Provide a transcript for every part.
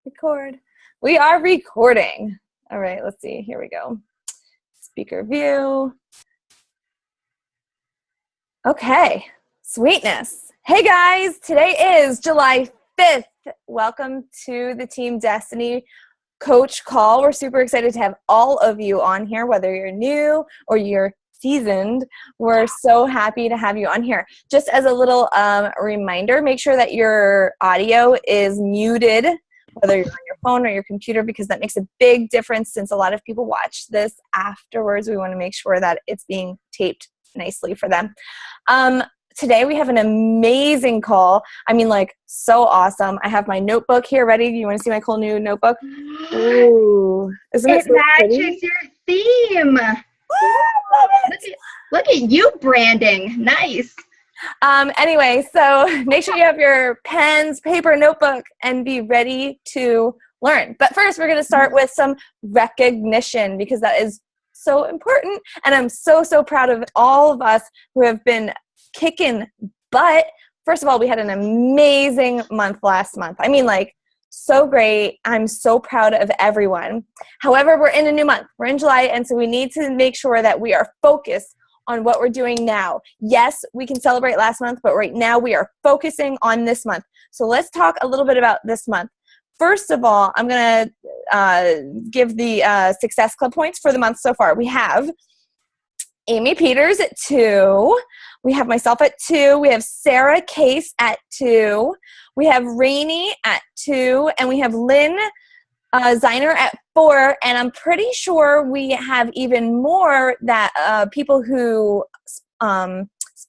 Record. We are recording. All right, let's see. Here we go. Speaker view. Okay, sweetness. Hey guys, today is July 5th. Welcome to the Team Destiny Coach Call. We're super excited to have all of you on here, whether you're new or you're seasoned. We're so happy to have you on here. Just as a little reminder, make sure that your audio is muted, whether you're on your phone or your computer, because that makes a big difference since a lot of people watch this afterwards. We want to make sure that it's being taped nicely for them. Today we have an amazing call. I mean, like, so awesome. I have my notebook here ready. You want to see my cool new notebook? Ooh, isn't it so matches pretty? your theme. Look at you branding. Nice. Anyway, so make sure you have your pens, paper, notebook, and be ready to learn. But first, we're going to start with some recognition because that is so important. And I'm so proud of all of us who have been kicking butt. First of all, we had an amazing month last month. I mean, like, so great. I'm so proud of everyone. However, we're in a new month. We're in July, and so we need to make sure that we are focused on what we're doing now. Yes, we can celebrate last month, but right now we are focusing on this month. So let's talk a little bit about this month. First of all, I'm going to give the Success Club points for the month so far. We have Amy Peters at 2. We have myself at 2. We have Sarah Case at 2. We have Rainey at 2. And we have Lynn Ziner at 4. And I'm pretty sure we have even more that people who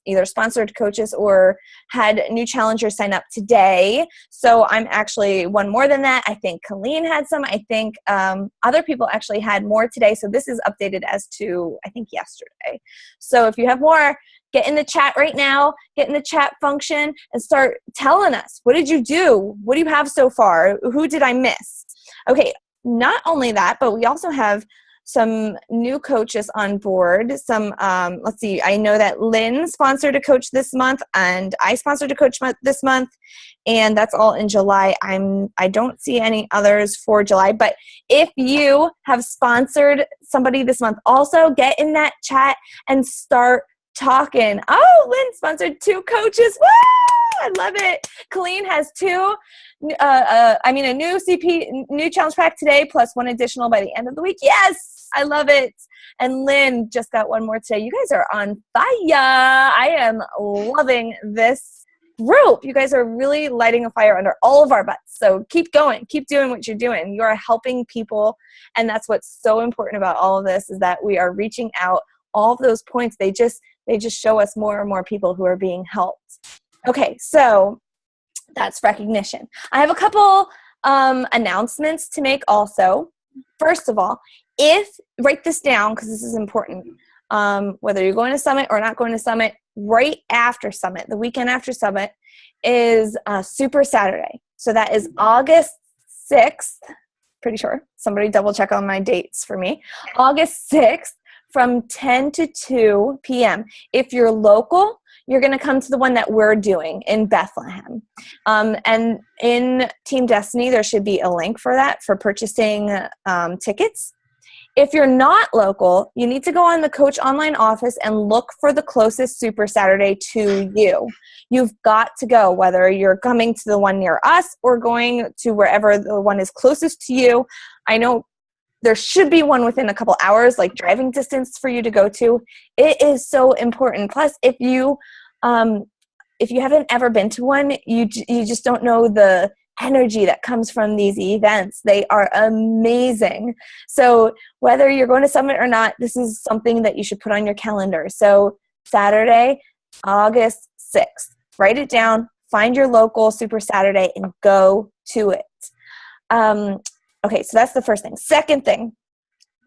either sponsored coaches or had new challengers sign up today. So I'm actually one more than that. I think Colleen had some. I think other people actually had more today. So this is updated as to, I think, yesterday. So if you have more, get in the chat right now, get in the chat function and start telling us, what did you do? What do you have so far? Who did I miss? Okay, not only that, but we also have some new coaches on board. Some, let's see, I know that Lynn sponsored a coach this month, and I sponsored a coach this month, and that's all in July. I don't see any others for July, but if you have sponsored somebody this month, also get in that chat and start talking. Oh, Lynn sponsored 2 coaches. Woo! I love it. Colleen has 2. A new challenge pack today, plus 1 additional by the end of the week. Yes, I love it. And Lynn just got 1 more today. You guys are on fire. I am loving this group. You guys are really lighting a fire under all of our butts. So keep going. Keep doing what you're doing. You are helping people. And that's what's so important about all of this, is that we are reaching out. All of those points, they just show us more and more people who are being helped. Okay, so that's recognition. I have a couple announcements to make also. First of all, write this down because this is important. Whether you're going to Summit or not going to Summit, right after Summit, the weekend after Summit, is Super Saturday. So that is August 6th. Pretty sure. Somebody double check on my dates for me. August 6th from 10 to 2 p.m. If you're local, you're going to come to the one that we're doing in Bethlehem. And in Team Destiny, there should be a link for that for purchasing tickets. If you're not local, you need to go on the Coach Online office and look for the closest Super Saturday to you. You've got to go, whether you're coming to the one near us or going to wherever the one is closest to you. I know there should be one within a couple hours, like driving distance for you to go to. It is so important. Plus, if you haven't ever been to one, you just don't know the energy that comes from these events. They are amazing. So whether you're going to Summit or not, this is something that you should put on your calendar. So Saturday, August 6th, write it down, find your local Super Saturday and go to it. Okay, so that's the first thing. Second thing,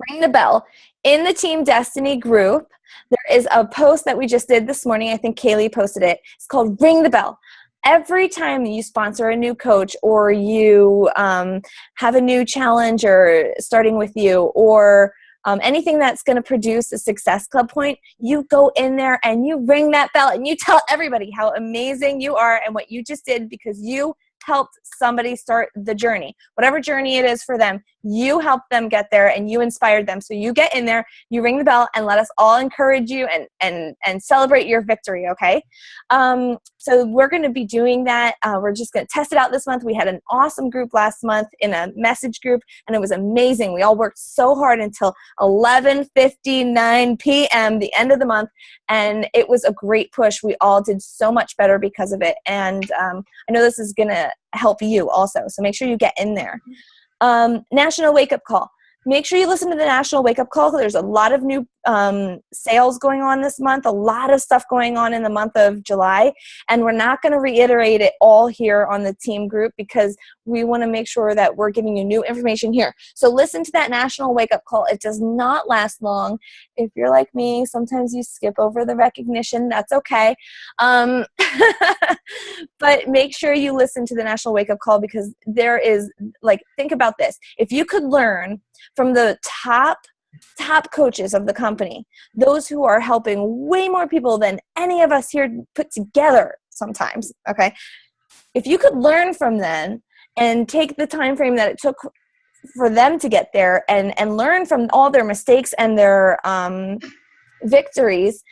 ring the bell. In the Team Destiny group, there is a post that we just did this morning. I think Kaylee posted it. It's called Ring the Bell. Every time you sponsor a new coach or you have a new challenger starting with you or anything that's going to produce a Success Club point, you go in there and you ring that bell and you tell everybody how amazing you are and what you just did because you helped somebody start the journey, whatever journey it is for them, you helped them get there and you inspired them. So you get in there, you ring the bell, and let us all encourage you and celebrate your victory, okay? So we're going to be doing that. We're just going to test it out this month. We had an awesome group last month in a message group, and it was amazing. We all worked so hard until 11:59 p.m., the end of the month, and it was a great push. We all did so much better because of it, and I know this is going to help you also, so make sure you get in there. National Wake Up Call. Make sure you listen to the National Wake Up Call. There's a lot of new sales going on this month, a lot of stuff going on in the month of July, and we're not going to reiterate it all here on the team group because we want to make sure that we're giving you new information here. So listen to that National Wake Up Call. It does not last long. If you're like me, sometimes you skip over the recognition. That's okay. But make sure you listen to the National Wake Up Call because there is, think about this. If you could learn from the top coaches of the company, those who are helping way more people than any of us here put together sometimes, okay? If you could learn from them and take the time frame that it took for them to get there and learn from all their mistakes and their victories,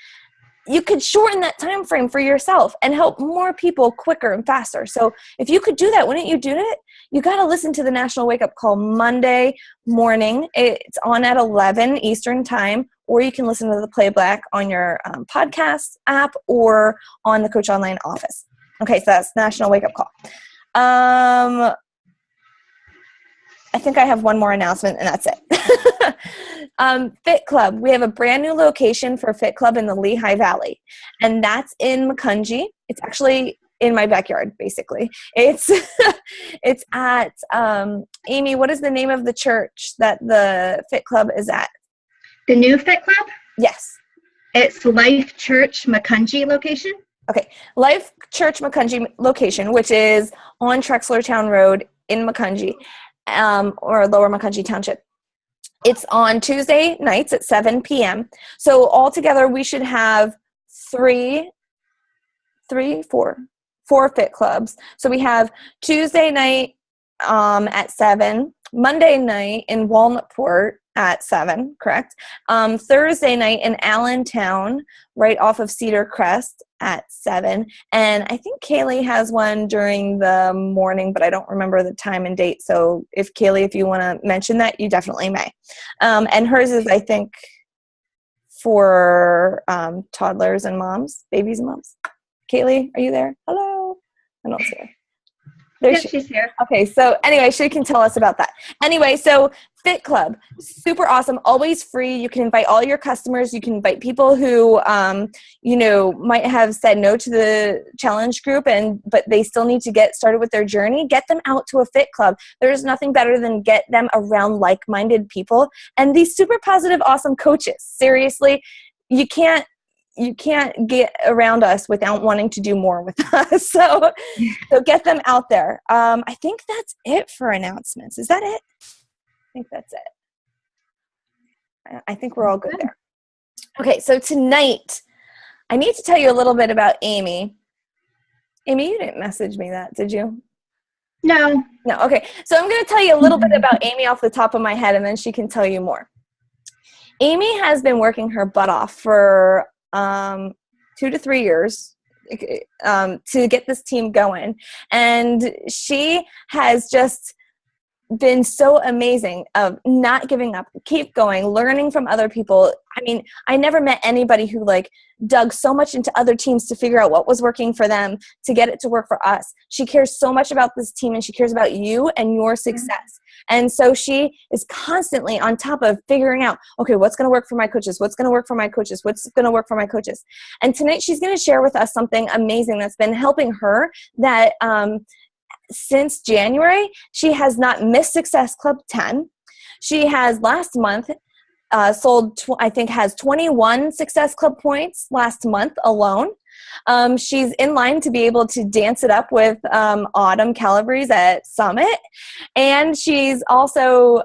you could shorten that time frame for yourself and help more people quicker and faster. So if you could do that, wouldn't you do it? You got to listen to the National Wake Up Call Monday morning. It's on at 11 Eastern time, or you can listen to the playback on your podcast app or on the Coach Online office. Okay, so that's National Wake Up Call. I think I have one more announcement, and that's it. Fit Club. We have a brand new location for Fit Club in the Lehigh Valley, and that's in Macungie. It's actually in my backyard, basically. It's it's at, Amy, what is the name of the church that the Fit Club is at? The new Fit Club? Yes. It's Life Church Macungie location. Okay, Life Church Macungie location, which is on Trexlertown Road in Macungie. Or Lower Macungie Township. It's on Tuesday nights at 7 p.m. So altogether, we should have four Fit Clubs. So we have Tuesday night at 7, Monday night in Walnutport at 7, correct? Thursday night in Allentown, right off of Cedar Crest at 7. And I think Kaylee has one during the morning, but I don't remember the time and date. So if Kaylee, if you want to mention that, you definitely may. And hers is, I think, for toddlers and moms, babies and moms. Kaylee, are you there? Hello? I don't see her. There she's here. Okay, so anyway, she can tell us about that. Anyway, so Fit Club, super awesome, always free. You can invite all your customers. You can invite people who, might have said no to the challenge group, but they still need to get started with their journey. Get them out to a Fit Club. There's nothing better than get them around like-minded people and these super positive, awesome coaches. Seriously, you can't get around us without wanting to do more with us. So get them out there. I think that's it for announcements. Is that it? I think that's it. I think we're all good there. Okay, so tonight, I need to tell you a little bit about Amy. Amy, you didn't message me that, did you? No. No, okay. So I'm going to tell you a little bit about Amy off the top of my head, and then she can tell you more. Amy has been working her butt off for 2 to 3 years to get this team going. And she has just been so amazing of not giving up, keep going, learning from other people. I mean, I never met anybody who dug so much into other teams to figure out what was working for them to get it to work for us. She cares so much about this team and she cares about you and your success. And so she is constantly on top of figuring out, okay, what's going to work for my coaches? What's going to work for my coaches? What's going to work for my coaches? And tonight she's going to share with us something amazing that's been helping her that, since January, she has not missed Success Club 10. She has last month has 21 Success Club points last month alone. She's in line to be able to dance it up with Autumn Calabrese at Summit. And she's also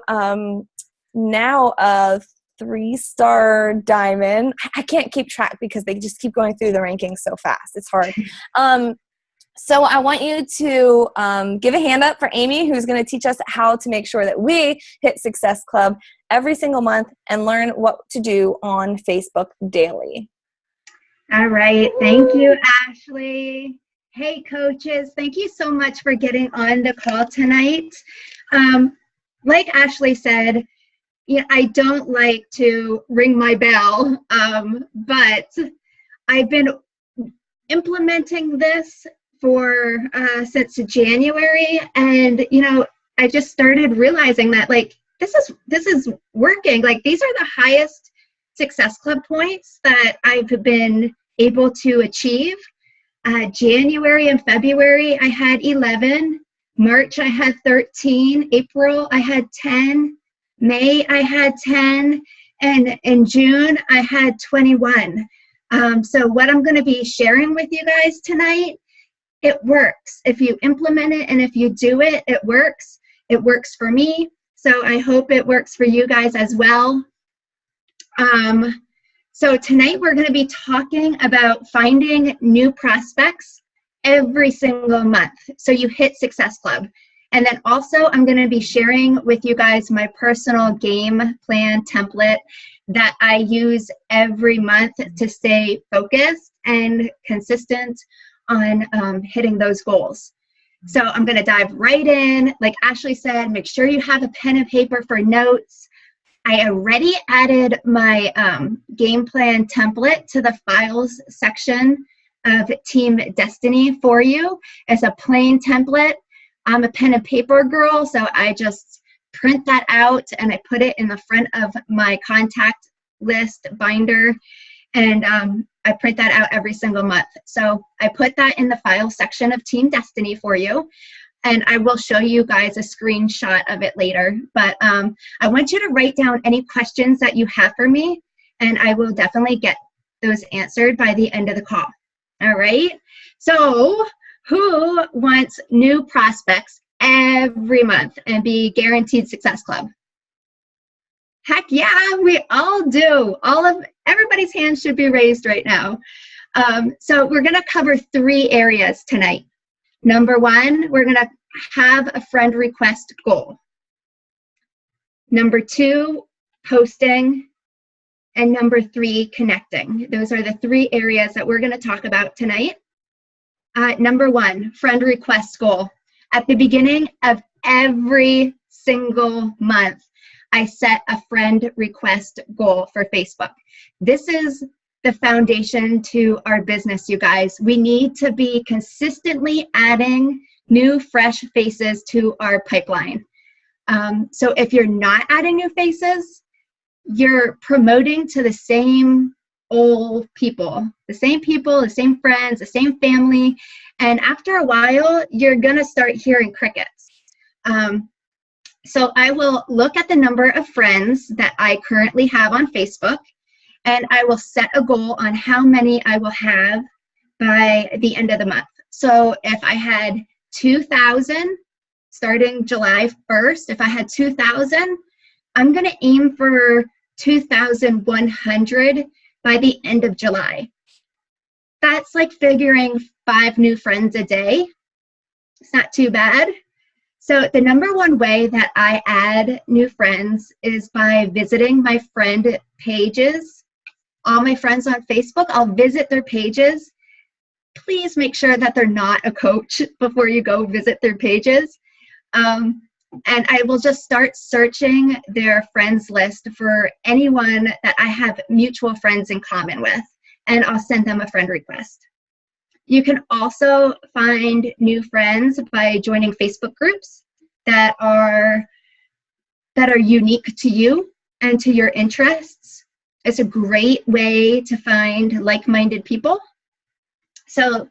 now a 3-star diamond. I can't keep track because they just keep going through the rankings so fast. It's hard. So I want you to give a hand up for Amy, who's going to teach us how to make sure that we hit Success Club every single month and learn what to do on Facebook daily. All right. Thank you, Ashley. Hey, coaches. Thank you so much for getting on the call tonight. Like Ashley said, I don't like to ring my bell, but I've been implementing this for since January, and I just started realizing that this is working. These are the highest Success Club points that I've been able to achieve. January and February I had 11, March I had 13, April I had 10, May I had 10, and in June I had 21. So what I'm going to be sharing with you guys tonight, it works. If you implement it and if you do it, it works. It works for me. So I hope it works for you guys as well. So tonight we're going to be talking about finding new prospects every single month. So you hit Success Club. And then also I'm going to be sharing with you guys my personal game plan template that I use every month to stay focused and consistent on hitting those goals. So I'm going to dive right in. Like Ashley said, make sure you have a pen and paper for notes. I already added my game plan template to the files section of Team Destiny for you. It's a plain template. I'm a pen and paper girl, so I just print that out and I put it in the front of my contact list binder, and I print that out every single month. So I put that in the file section of Team Destiny for you, and I will show you guys a screenshot of it later. But I want you to write down any questions that you have for me, and I will definitely get those answered by the end of the call. All right? So who wants new prospects every month and be guaranteed Success Club? Heck yeah, we all do. Everybody's hands should be raised right now. So we're going to cover 3 areas tonight. Number 1, we're going to have a friend request goal. Number 2, posting. And number 3, connecting. Those are the 3 areas that we're going to talk about tonight. Number 1, friend request goal. At the beginning of every single month, I set a friend request goal for Facebook. This is the foundation to our business, you guys. We need to be consistently adding new, fresh faces to our pipeline. So if you're not adding new faces, you're promoting to the same old people, the same friends, the same family, and after a while, you're gonna start hearing crickets. So I will look at the number of friends that I currently have on Facebook, and I will set a goal on how many I will have by the end of the month. So if I had 2,000 starting July 1st, if I had 2,000, I'm gonna aim for 2,100 by the end of July. That's like figuring 5 new friends a day. It's not too bad. So the number 1 way that I add new friends is by visiting my friend pages. All my friends on Facebook, I'll visit their pages. Please make sure that they're not a coach before you go visit their pages. And I will just start searching their friends list for anyone that I have mutual friends in common with, and I'll send them a friend request. You can also find new friends by joining Facebook groups that are unique to you and to your interests. It's a great way to find like-minded people. So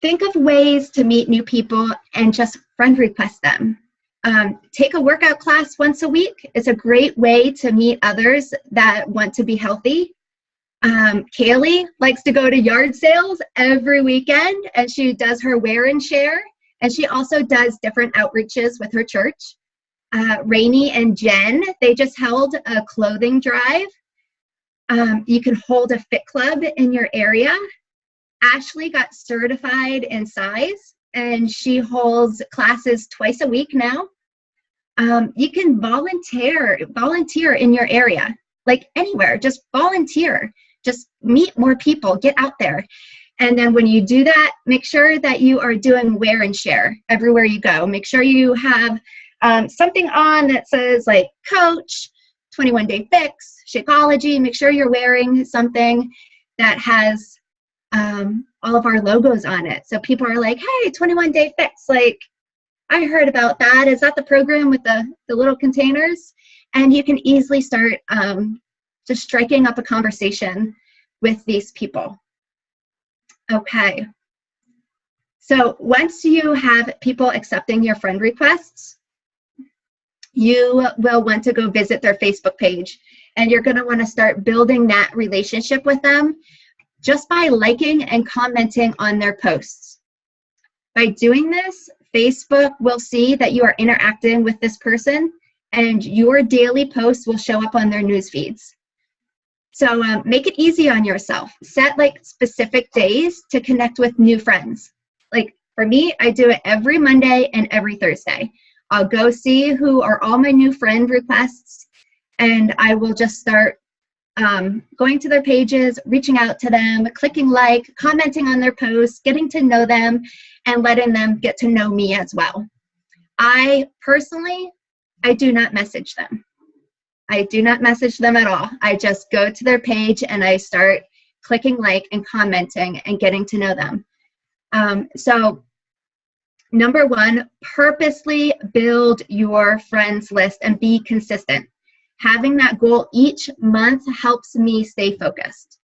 think of ways to meet new people and just friend request them. Take a workout class once a week. It's a great way to meet others that want to be healthy. Kaylee likes to go to yard sales every weekend, and she does her wear and share, and she also does different outreaches with her church. Rainey and Jen, they just held a clothing drive. You can hold a fit club in your area. Ashley got certified in size, and she holds classes twice a week now. You can volunteer in your area, like anywhere, just volunteer, just meet more people, get out there. And then when you do that, make sure that you are doing wear and share everywhere you go. Make sure you have something on that says like Coach, 21 Day Fix, Shakeology. Make sure you're wearing something that has all of our logos on it. So people are like, hey, 21 Day Fix, like, I heard about that. Is that the program with the little containers? And you can easily start just striking up a conversation with these people. Okay. So once you have people accepting your friend requests, you will want to go visit their Facebook page, and you're going to want to start building that relationship with them just by liking and commenting on their posts. By doing this, Facebook will see that you are interacting with this person, and your daily posts will show up on their news feeds. So make it easy on yourself. Set like specific days to connect with new friends. Like for me, I do it every Monday and every Thursday. I'll go see who are all my new friend requests, and I will just start going to their pages, reaching out to them, clicking like, commenting on their posts, getting to know them, and letting them get to know me as well. I personally do not message them. I do not message them at all. I just go to their page and I start clicking like and commenting and getting to know them. So number one, purposely build your friends list and be consistent. Having that goal each month helps me stay focused.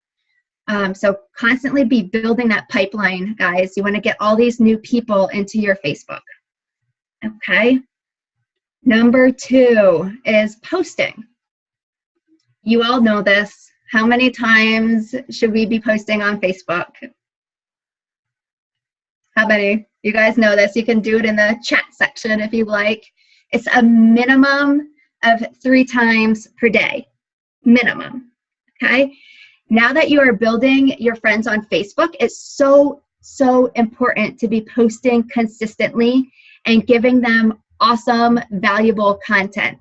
So constantly be building that pipeline, guys. You want to get all these new people into your Facebook. Okay. Number two is posting. You all know this. How many times should we be posting on Facebook? How many? You guys know this. You can do it in the chat section if you like. It's a minimum of 3 times per day. Minimum. Okay? Now that you are building your friends on Facebook, it's so important to be posting consistently and giving them awesome, valuable content.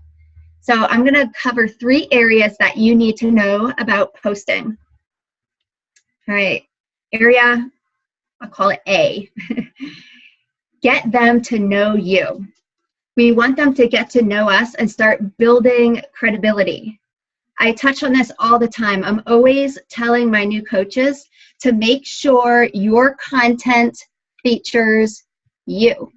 So I'm going to cover 3 areas that you need to know about posting. All right, area, I'll call it A. Get them to know you. We want them to get to know us and start building credibility. I touch on this all the time. I'm always telling my new coaches to make sure your content features you,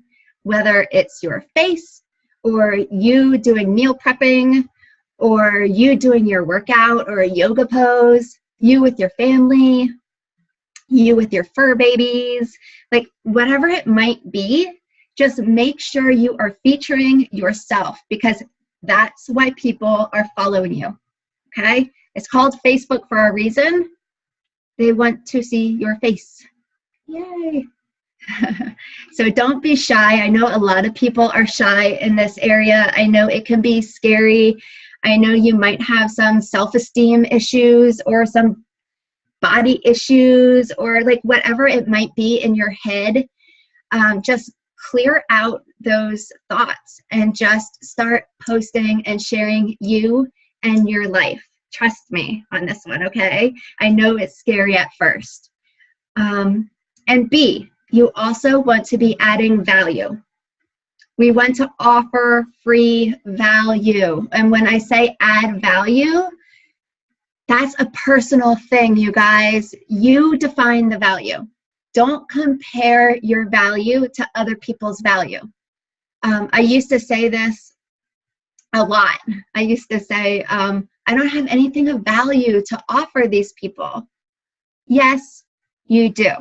whether it's your face, or you doing meal prepping, or you doing your workout or a yoga pose, you with your family, you with your fur babies, like whatever it might be, just make sure you are featuring yourself, because that's why people are following you, okay? It's called Facebook for a reason. They want to see your face. Yay. So don't be shy. I know a lot of people are shy in this area. I know it can be scary. I know you might have some self-esteem issues or some body issues or like whatever it might be in your head. Just clear out those thoughts and just start posting and sharing you and your life. Trust me on this one, okay? I know it's scary at first. And B, you also want to be adding value. We want to offer free value. And when I say add value, that's a personal thing, you guys. You define the value. Don't compare your value to other people's value. I used to say this a lot. I used to say, I don't have anything of value to offer these people. Yes, you do.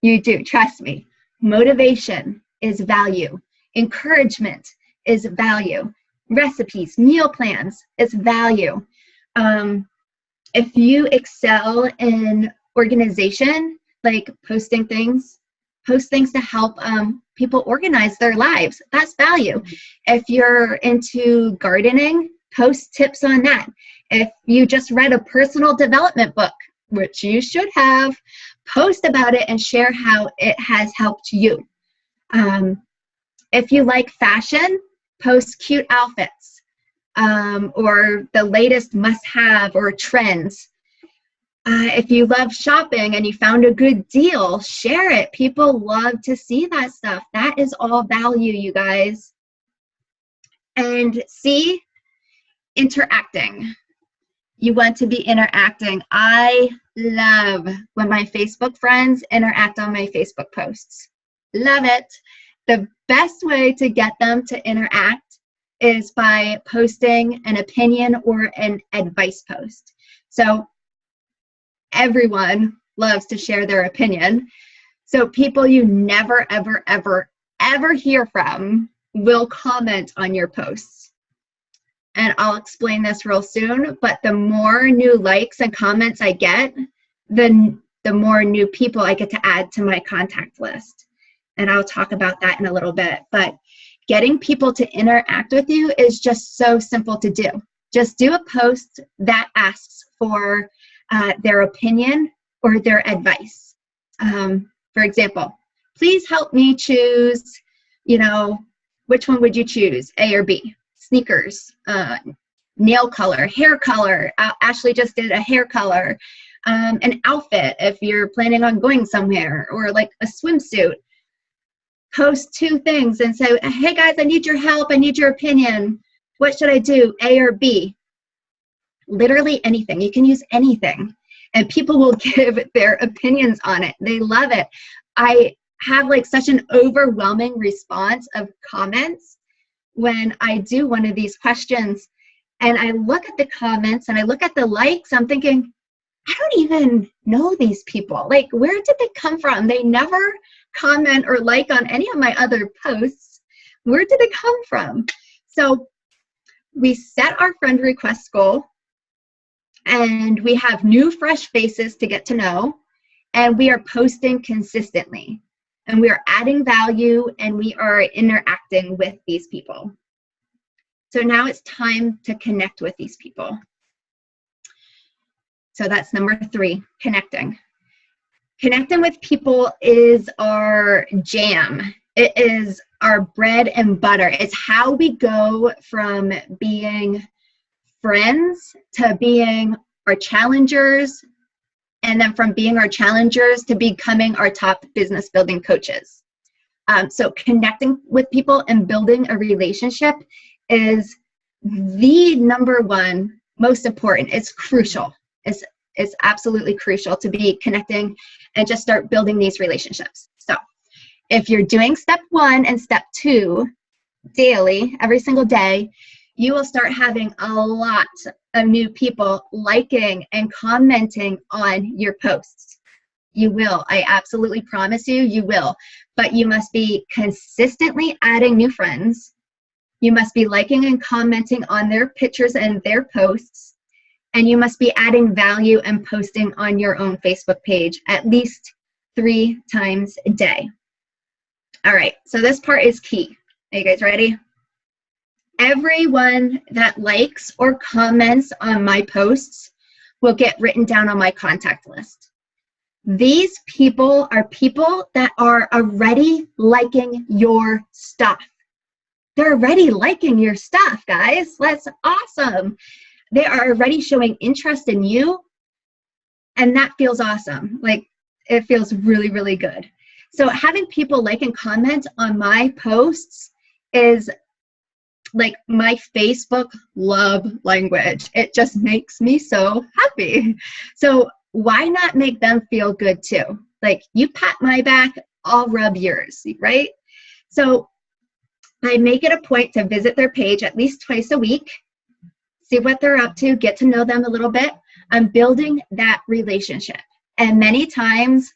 You do, trust me. Motivation is value. Encouragement is value. Recipes, meal plans is value. If you excel in organization, like posting things, post things to help people organize their lives. That's value. If you're into gardening, post tips on that. If you just read a personal development book, which you should have, post about it and share how it has helped you. If you like fashion, post cute outfits or the latest must-have or trends. If you love shopping and you found a good deal, share it. People love to see that stuff. That is all value, you guys. And C, interacting. You want to be interacting. I love when my Facebook friends interact on my Facebook posts. Love it. The best way to get them to interact is by posting an opinion or an advice post. So everyone loves to share their opinion. So people you never, ever, ever, ever hear from will comment on your posts. And I'll explain this real soon, but the more new likes and comments I get, the more new people I get to add to my contact list. And I'll talk about that in a little bit. But getting people to interact with you is just so simple to do. Just do a post that asks for their opinion or their advice. For example, please help me choose, which one would you choose, A or B? Sneakers, nail color, hair color. Ashley just did a hair color, an outfit if you're planning on going somewhere, or like a swimsuit. Post two things and say, hey guys, I need your help. I need your opinion. What should I do, A or B? Literally anything. You can use anything. And people will give their opinions on it. They love it. I have like such an overwhelming response of comments when I do one of these questions, and I look at the comments and I look at the likes, I'm thinking, I don't even know these people. Like, where did they come from? They never comment or like on any of my other posts. Where did they come from? So we set our friend request goal, and we have new fresh faces to get to know, and we are posting consistently. And we are adding value, and we are interacting with these people. So now it's time to connect with these people. So that's number 3, connecting. Connecting with people is our jam. It is our bread and butter. It's how we go from being friends to being our challengers, and then from being our challengers to becoming our top business building coaches. So connecting with people and building a relationship is the number one most important. It's crucial. It's absolutely crucial to be connecting and just start building these relationships. So if you're doing step 1 and step 2 daily, every single day, you will start having a lot of new people liking and commenting on your posts. You will. I absolutely promise you, you will. But you must be consistently adding new friends. You must be liking and commenting on their pictures and their posts. And you must be adding value and posting on your own Facebook page at least 3 times a day. All right, so this part is key. Are you guys ready? Everyone that likes or comments on my posts will get written down on my contact list. These people are people that are already liking your stuff. They're already liking your stuff, guys. That's awesome. They are already showing interest in you, and that feels awesome. Like, it feels really, really good. So having people like and comment on my posts is like my Facebook love language. It just makes me so happy. So why not make them feel good too? Like, you pat my back, I'll rub yours, right? So I make it a point to visit their page at least twice a week, see what they're up to, get to know them a little bit. I'm building that relationship. And many times,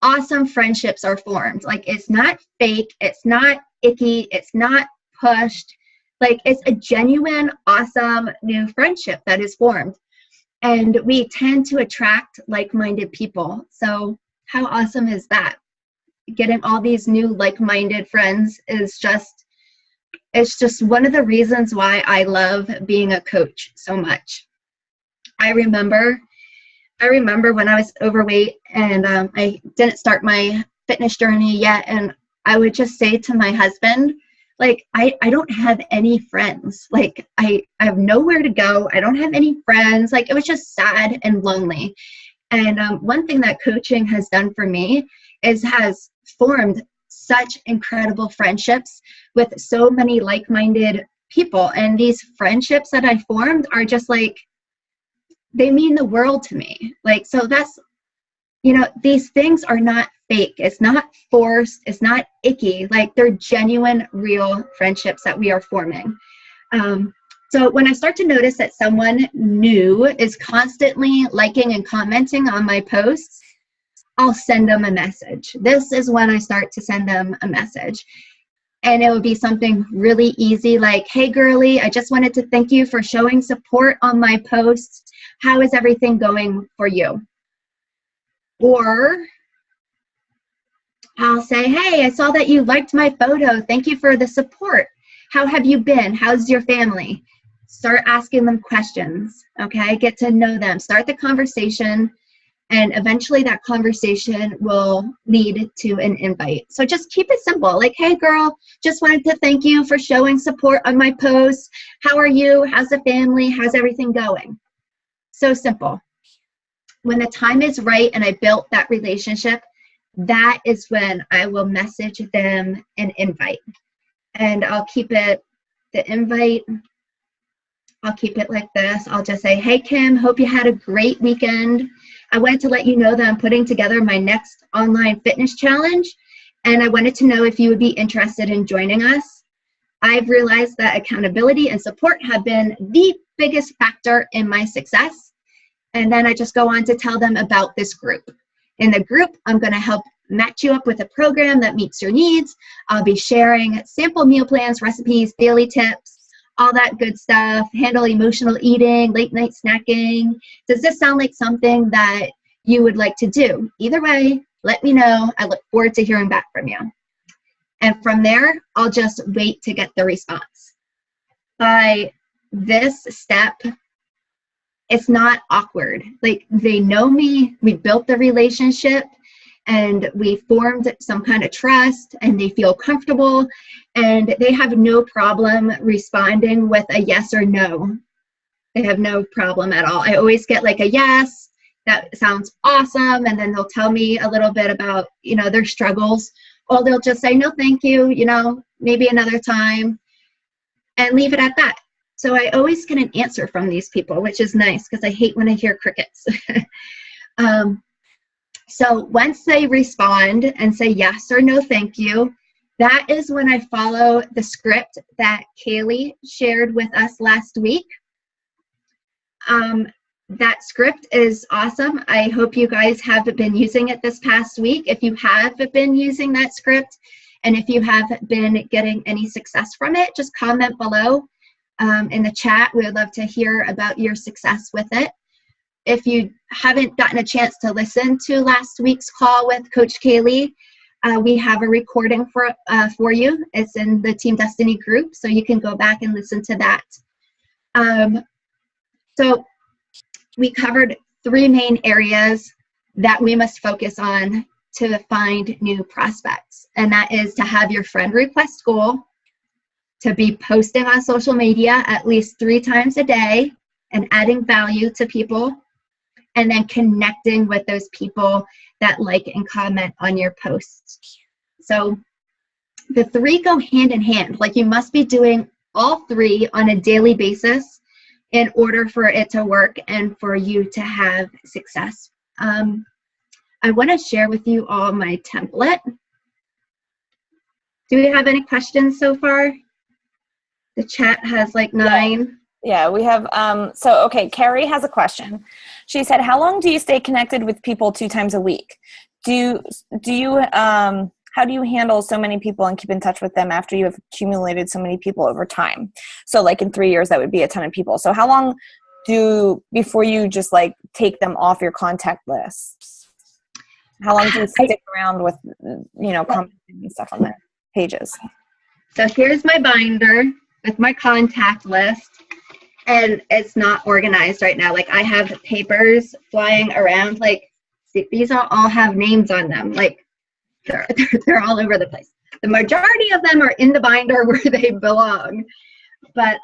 awesome friendships are formed. Like, it's not fake, it's not icky, it's not pushed. Like, it's a genuine, awesome new friendship that is formed. And we tend to attract like-minded people. So how awesome is that? Getting all these new like-minded friends is just, it's just one of the reasons why I love being a coach so much. I remember I remember when I was overweight and I didn't start my fitness journey yet, and I would just say to my husband, like, I don't have any friends. Like, I have nowhere to go. I don't have any friends. Like, it was just sad and lonely. And one thing that coaching has done for me is has formed such incredible friendships with so many like-minded people. And these friendships that I formed are just like, they mean the world to me. Like, so that's, you know, these things are not fake. It's not forced. It's not icky. Like, they're genuine, real friendships that we are forming. So when I start to notice that someone new is constantly liking and commenting on my posts, I'll send them a message. This is when I start to send them a message. And it would be something really easy like, hey, girly, I just wanted to thank you for showing support on my posts. How is everything going for you? Or I'll say, hey, I saw that you liked my photo. Thank you for the support. How have you been? How's your family? Start asking them questions, okay? Get to know them. Start the conversation, and eventually that conversation will lead to an invite. So just keep it simple. Like, hey, girl, just wanted to thank you for showing support on my posts. How are you? How's the family? How's everything going? So simple. When the time is right and I built that relationship, that is when I will message them an invite. And I'll keep it, the invite, I'll keep it like this. I'll just say, hey, Kim, hope you had a great weekend. I wanted to let you know that I'm putting together my next online fitness challenge, and I wanted to know if you would be interested in joining us. I've realized that accountability and support have been the biggest factor in my success. And then I just go on to tell them about this group. In the group, I'm going to help match you up with a program that meets your needs. I'll be sharing sample meal plans, recipes, daily tips, all that good stuff, handle emotional eating, late night snacking. Does this sound like something that you would like to do? Either way, let me know. I look forward to hearing back from you. And from there, I'll just wait to get the response. By this step, it's not awkward. Like, they know me, we built the relationship, and we formed some kind of trust, and they feel comfortable, and they have no problem responding with a yes or no. They have no problem at all. I always get like a yes, that sounds awesome, and then they'll tell me a little bit about, you know, their struggles, or they'll just say, no, thank you, you know, maybe another time, and leave it at that. So I always get an answer from these people, which is nice because I hate when I hear crickets. So once they respond and say yes or no thank you, that is when I follow the script that Kaylee shared with us last week. That script is awesome. I hope you guys have been using it this past week. If you have been using that script, and if you have been getting any success from it, just comment below in the chat. We would love to hear about your success with it. If you haven't gotten a chance to listen to last week's call with Coach Kaylee, we have a recording for you. It's in the Team Destiny group, so you can go back and listen to that. So we covered 3 main areas that we must focus on to find new prospects, and that is to have your friend request goal, to be posting on social media at least 3 times a day and adding value to people, and then connecting with those people that like and comment on your posts. So the 3 go hand in hand. Like, you must be doing all 3 on a daily basis in order for it to work and for you to have success. I want to share with you all my template. Do we have any questions so far? The chat has like 9. Yeah, we have, so, okay, Carrie has a question. She said, how long do you stay connected with people 2 times a week? How do you handle so many people and keep in touch with them after you have accumulated so many people over time? So like in 3 years, that would be a ton of people. So how long before you just like take them off your contact list? How long do you stick around with, you know, commenting and stuff on their pages? So here's my binder with my contact list. and it's not organized right now. Like I have papers flying around. Like see, these all have names on them. Like they're all over the place. The majority of them are in the binder where they belong. But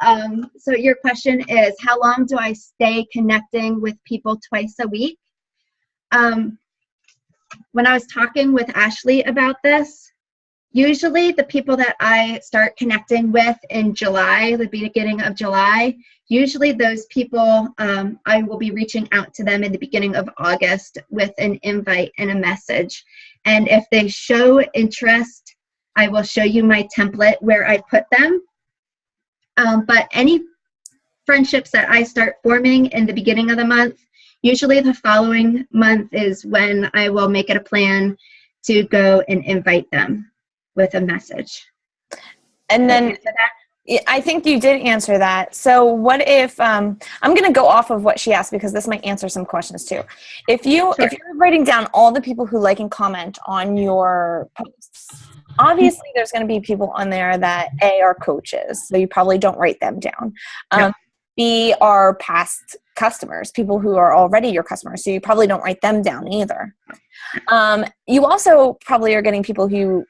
so your question is, how long do I stay connecting with people twice a week? When I was talking with Ashley about this, usually the people that I start connecting with in July, the beginning of July, usually those people, I will be reaching out to them in the beginning of August with an invite and a message. And if they show interest, I will show you my template where I put them. But any friendships that I start forming in the beginning of the month, usually the following month is when I will make it a plan to go and invite them with a message. And then I think you did answer that. So what if, I'm going to go off of what she asked because this might answer some questions too. If you're writing down all the people who like and comment on your posts, obviously there's going to be people on there that A, are coaches, so you probably don't write them down. No. B, are past customers, people who are already your customers, so you probably don't write them down either. You also probably are getting people who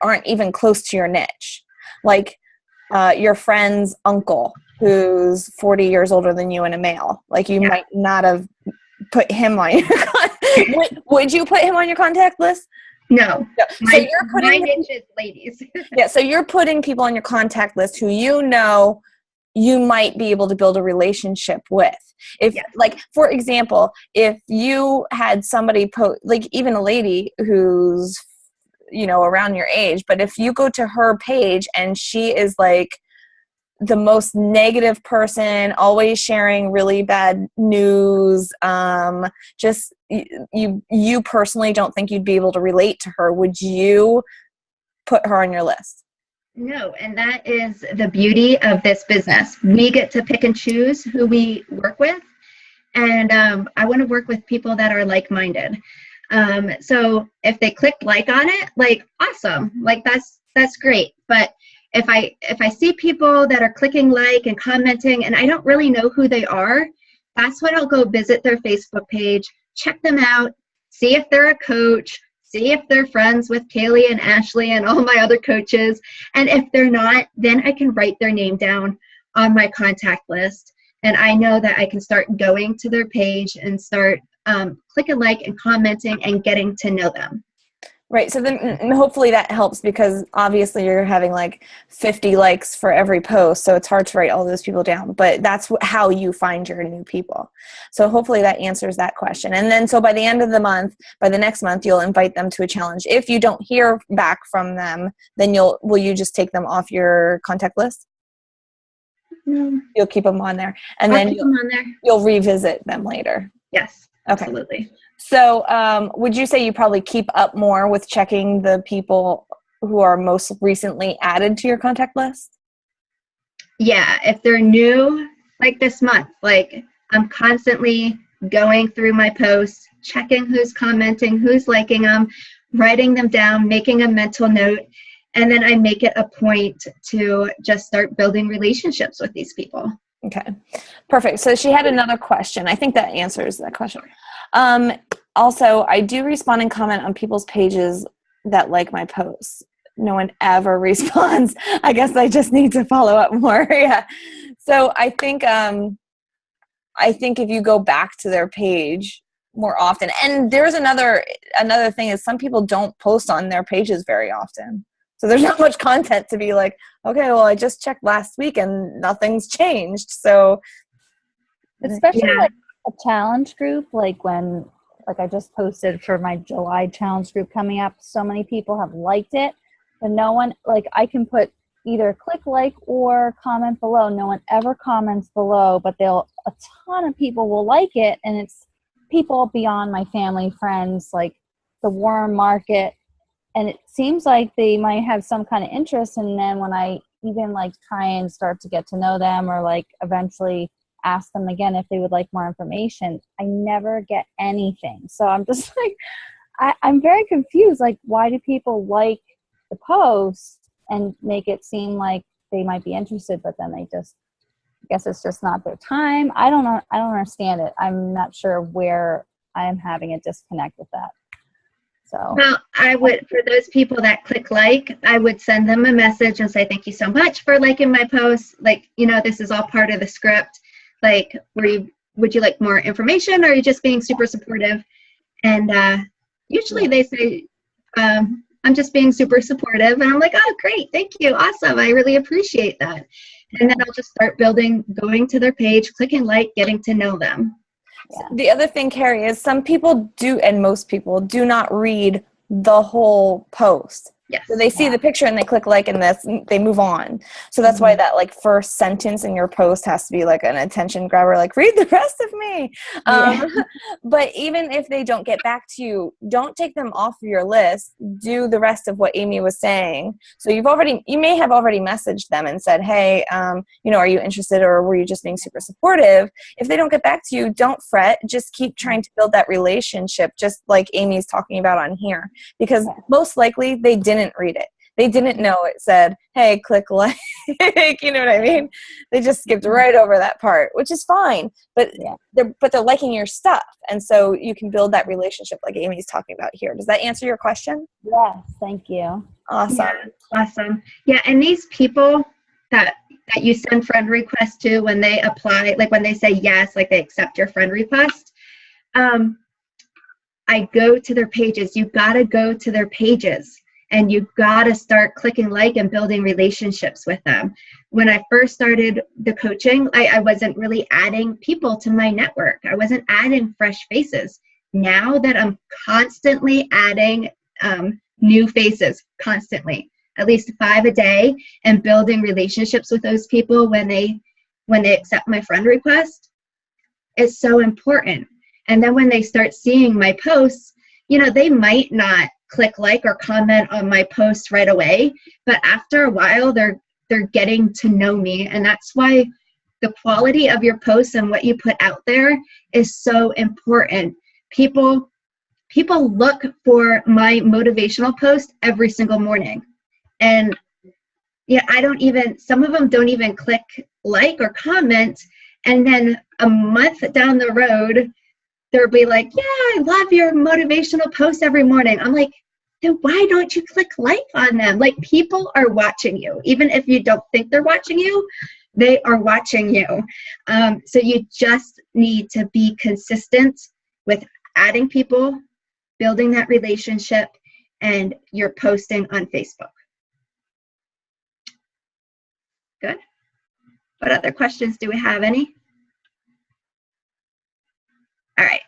aren't even close to your niche, like your friend's uncle who's 40 years older than you and a male. Like you might not have put him on your would you put him on your contact list? No. So you're putting my niche is ladies. Yeah, so you're putting people on your contact list who you know you might be able to build a relationship with. If like, for example, if you had somebody like even a lady who's, you know, around your age, but if you go to her page and she is like the most negative person, always sharing really bad news, just you personally don't think you'd be able to relate to her, would you put her on your list? No, and that is the beauty of this business. We get to pick and choose who we work with, and I want to work with people that are like-minded. So if they clicked like on it, like awesome, like that's great. But if I see people that are clicking like and commenting and I don't really know who they are, that's when I'll go visit their Facebook page, check them out, see if they're a coach, see if they're friends with Kaylee and Ashley and all my other coaches. And if they're not, then I can write their name down on my contact list. And I know that I can start going to their page and start clicking like and commenting and getting to know them. Right. So then hopefully that helps because obviously you're having like 50 likes for every post. So it's hard to write all those people down, but that's how you find your new people. So hopefully that answers that question. And then so by the end of the month, by the next month, you'll invite them to a challenge. If you don't hear back from them, then will you just take them off your contact list? No. You'll keep them on there. And I'll then keep them on there. You'll revisit them later. Yes. Okay. Absolutely. So would you say you probably keep up more with checking the people who are most recently added to your contact list? Yeah, if they're new, like this month, like I'm constantly going through my posts, checking who's commenting, who's liking them, writing them down, making a mental note, and then I make it a point to just start building relationships with these people. Okay, perfect. So she had another question. I think that answers that question. Also, I do respond and comment on people's pages that like my posts. No one ever responds. I guess I just need to follow up more. Yeah. So I think if you go back to their page more often, and there's another thing is some people don't post on their pages very often. So there's not much content to be like, okay, well, I just checked last week and nothing's changed. So especially like a challenge group, like when, like I just posted for my July challenge group coming up, so many people have liked it, but no one, like I can put either click like or comment below. No one ever comments below, but a ton of people will like it. And it's people beyond my family, friends, like the warm market. And it seems like they might have some kind of interest. And then when I even like try and start to get to know them or like eventually ask them again if they would like more information, I never get anything. So I'm just like, I'm very confused. Like, why do people like the post and make it seem like they might be interested, but then they just guess it's just not their time. I don't know. I don't understand it. I'm not sure where I am having a disconnect with that. So, well, I would, for those people that click like, I would send them a message and say, thank you so much for liking my post. Like, you know, this is all part of the script. Like, would you like more information, or are you just being super supportive? And usually they say, I'm just being super supportive. And I'm like, oh, great. Thank you. Awesome. I really appreciate that. And then I'll just start going to their page, clicking like, getting to know them. Yeah. The other thing, Carrie, is some people do, and most people do not read the whole post. Yes. So they see the picture and they click like, and they move on. So that's why that like first sentence in your post has to be like an attention grabber, like read the rest of me. But even if they don't get back to you, don't take them off of your list. Do the rest of what Amy was saying. So you may have already messaged them and said, hey, are you interested, or were you just being super supportive? If they don't get back to you, don't fret. Just keep trying to build that relationship, just like Amy's talking about on here, because most likely they didn't read it. They didn't know it said, hey, click like, you know what I mean? They just skipped right over that part, which is fine, but they're liking your stuff. And so you can build that relationship like Amy's talking about here. Does that answer your question? Yes, thank you. Awesome. Yeah, awesome. Yeah, and these people that you send friend requests to, when they apply, like when they say yes, like they accept your friend request, I go to their pages. You gotta go to their pages. And you gotta start clicking like and building relationships with them. When I first started the coaching, I wasn't really adding people to my network. I wasn't adding fresh faces. Now that I'm constantly adding new faces, constantly, at least 5 a day, and building relationships with those people when they accept my friend request, is so important. And then when they start seeing my posts, they might not click like or comment on my post right away, but after a while they're getting to know me. And that's why the quality of your posts and what you put out there is so important. People look for my motivational post every single morning, and some of them don't even click like or comment, and then a month down the road they'll be like, yeah, I love your motivational post every morning. I'm like, then why don't you click like on them? Like, people are watching you. Even if you don't think they're watching you, they are watching you. So you just need to be consistent with adding people, building that relationship, and you're posting on Facebook. Good. What other questions do we have? Any? All right.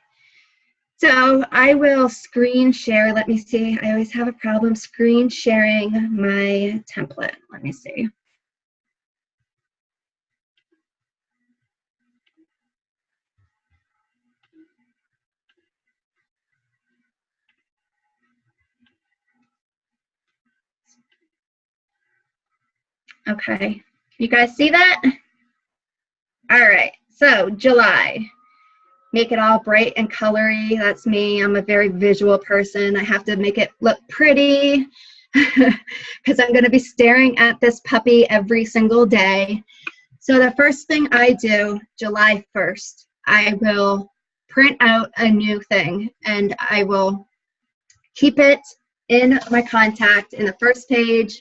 So I will screen share. Let me see. I always have a problem screen sharing my template. Let me see. Okay. You guys see that? All right. So July. Make it all bright and colory. That's me. I'm a very visual person. I have to make it look pretty because I'm going to be staring at this puppy every single day. So the first thing I do, July 1st, I will print out a new thing, and I will keep it in my contact in the first page.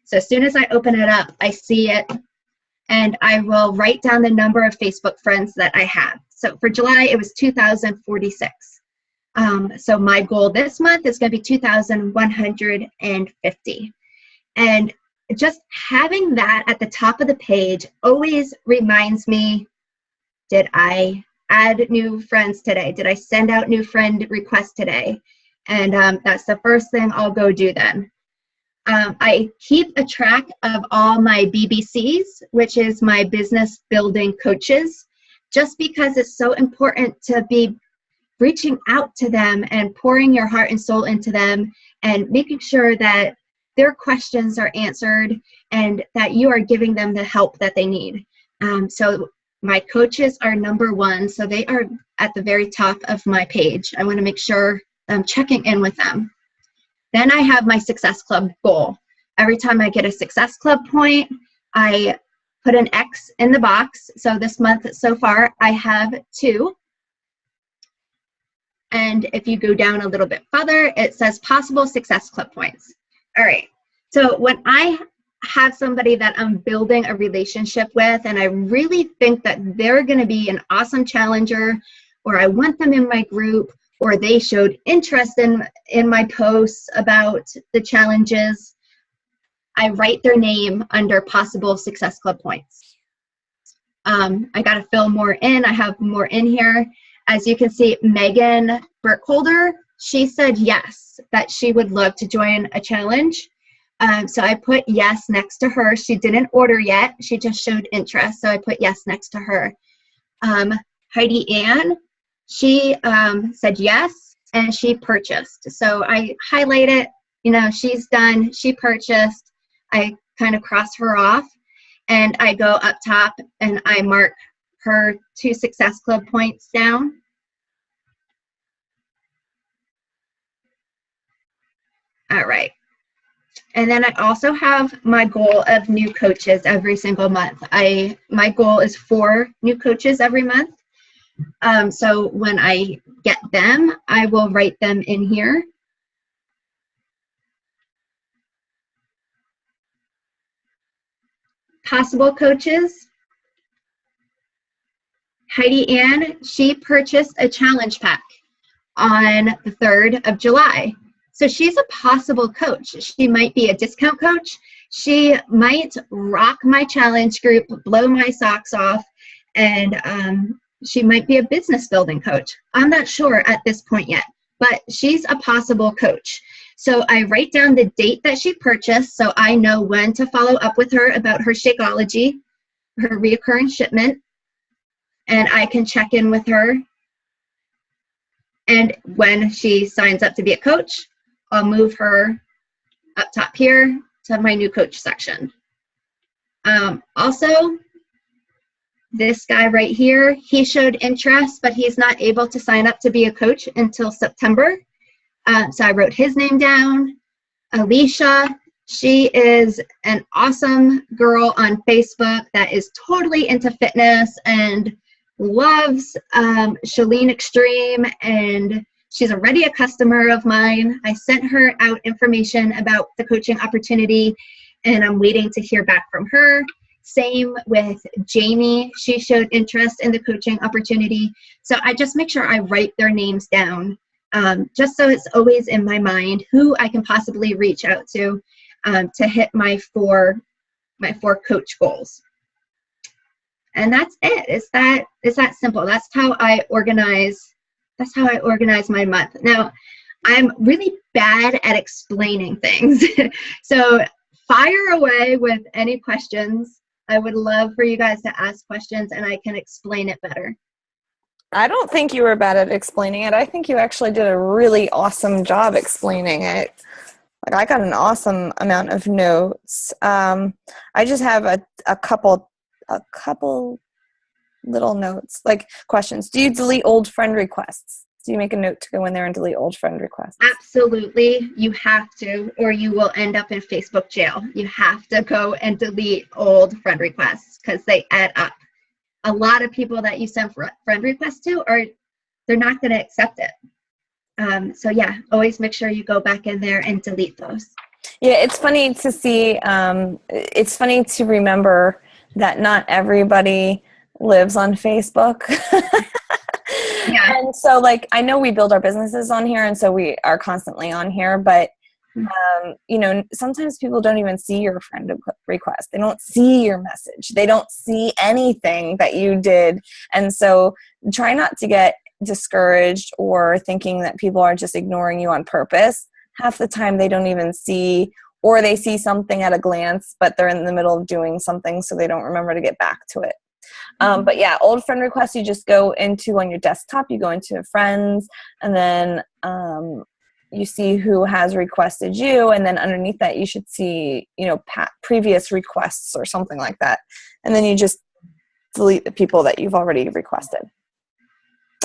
So as soon as I open it up, I see it, and I will write down the number of Facebook friends that I have. So for July, it was 2,046. So my goal this month is going to be 2,150. And just having that at the top of the page always reminds me, did I add new friends today? Did I send out new friend requests today? And that's the first thing I'll go do then. I keep a track of all my BBCs, which is my business building coaches, just because it's so important to be reaching out to them and pouring your heart and soul into them and making sure that their questions are answered and that you are giving them the help that they need. So my coaches are number one, so they are at the very top of my page. I want to make sure I'm checking in with them. Then I have my Success Club goal. Every time I get a Success Club point, I put an X in the box. So this month so far, I have 2. And if you go down a little bit further, it says possible Success Club points. All right. So when I have somebody that I'm building a relationship with, and I really think that they're going to be an awesome challenger, or I want them in my group, or they showed interest in my posts about the challenges, I write their name under possible Success Club points. I got to fill more in. I have more in here. As you can see, Megan Burkholder, she said yes, that she would love to join a challenge. So I put yes next to her. She didn't order yet. She just showed interest. So I put yes next to her. Heidi Ann, she said yes, and she purchased. So I highlight it. You know, she's done. She purchased. I kind of cross her off. And I go up top and I mark her 2 Success Club points down. All right. And then I also have my goal of new coaches every single month. My goal is 4 new coaches every month. So when I get them, I will write them in here. Possible coaches. Heidi Ann, she purchased a challenge pack on the 3rd of July. So she's a possible coach. She might be a discount coach. She might rock my challenge group, blow my socks off, and she might be a business building coach. I'm not sure at this point yet, but she's a possible coach. So I write down the date that she purchased so I know when to follow up with her about her Shakeology, her reoccurring shipment, and I can check in with her. And when she signs up to be a coach, I'll move her up top here to my new coach section. Also, this guy right here, he showed interest, but he's not able to sign up to be a coach until September. So I wrote his name down. Alicia, she is an awesome girl on Facebook that is totally into fitness and loves Chalene Extreme, and she's already a customer of mine. I sent her out information about the coaching opportunity, and I'm waiting to hear back from her. Same with Jamie. She showed interest in the coaching opportunity. So I just make sure I write their names down, just so it's always in my mind who I can possibly reach out to hit my four coach goals. And that's it. It's that simple. That's how I organize my month. Now, I'm really bad at explaining things. So fire away with any questions. I would love for you guys to ask questions and I can explain it better. I don't think you were bad at explaining it. I think you actually did a really awesome job explaining it. Like, I got an awesome amount of notes. I just have a couple little notes, like questions. Do you delete old friend requests? Do you make a note to go in there and delete old friend requests? Absolutely. You have to, or you will end up in Facebook jail. You have to go and delete old friend requests because they add up. A lot of people that you send friend requests to they're not going to accept it. So yeah, always make sure you go back in there and delete those. Yeah, it's funny to see. It's funny to remember that not everybody lives on Facebook. Yeah. And so, like, I know we build our businesses on here, and so we are constantly on here, but sometimes people don't even see your friend request. They don't see your message. They don't see anything that you did. And so try not to get discouraged or thinking that people are just ignoring you on purpose. Half the time they don't even see, or they see something at a glance, but they're in the middle of doing something, so they don't remember to get back to it. But yeah, old friend requests, you just go into on your desktop, you go into friends, and then you see who has requested you, and then underneath that you should see, previous requests or something like that. And then you just delete the people that you've already requested.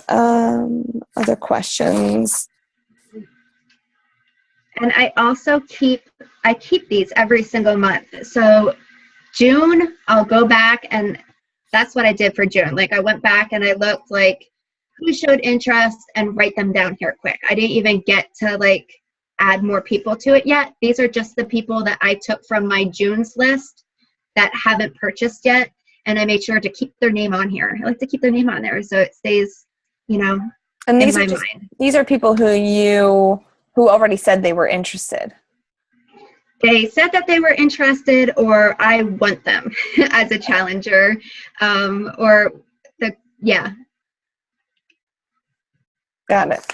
Other questions? And I also keep these every single month. So June, I'll go back, and that's what I did for June. Like I went back and I looked like who showed interest and write them down here quick. I didn't even get to like add more people to it yet. These are just the people that I took from my June's list that haven't purchased yet. And I made sure to keep their name on here. I like to keep their name on there so it stays, you know, And in these my are mind. these are people who already said they were interested. They said that they were interested, or I want them as a challenger, yeah. Got it.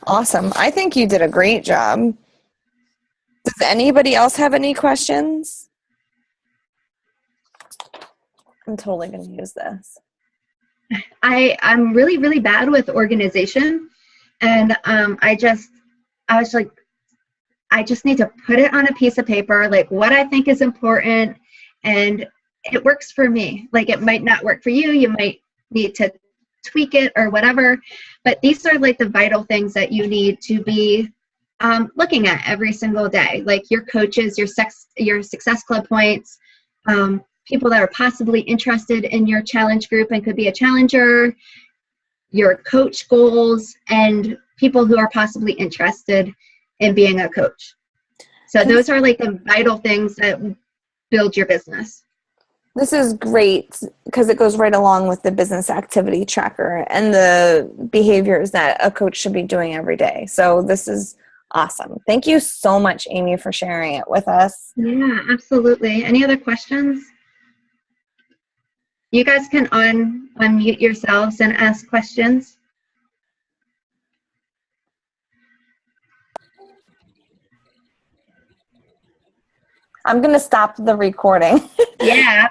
Awesome. I think you did a great job. Does anybody else have any questions? I'm totally going to use this. I'm really, really bad with organization. And I was like, I just need to put it on a piece of paper, like what I think is important. And it works for me. Like it might not work for you. You might need to tweak it or whatever. But these are like the vital things that you need to be looking at every single day. Like your coaches, your success club points, people that are possibly interested in your challenge group and could be a challenger, your coach goals, and people who are possibly interested in being a coach. So those are like the vital things that build your business. This is great because it goes right along with the business activity tracker and the behaviors that a coach should be doing every day. So this is awesome. Thank you so much, Amy, for sharing it with us. Yeah, absolutely. Any other questions? You guys can unmute yourselves and ask questions. I'm going to stop the recording. Yeah,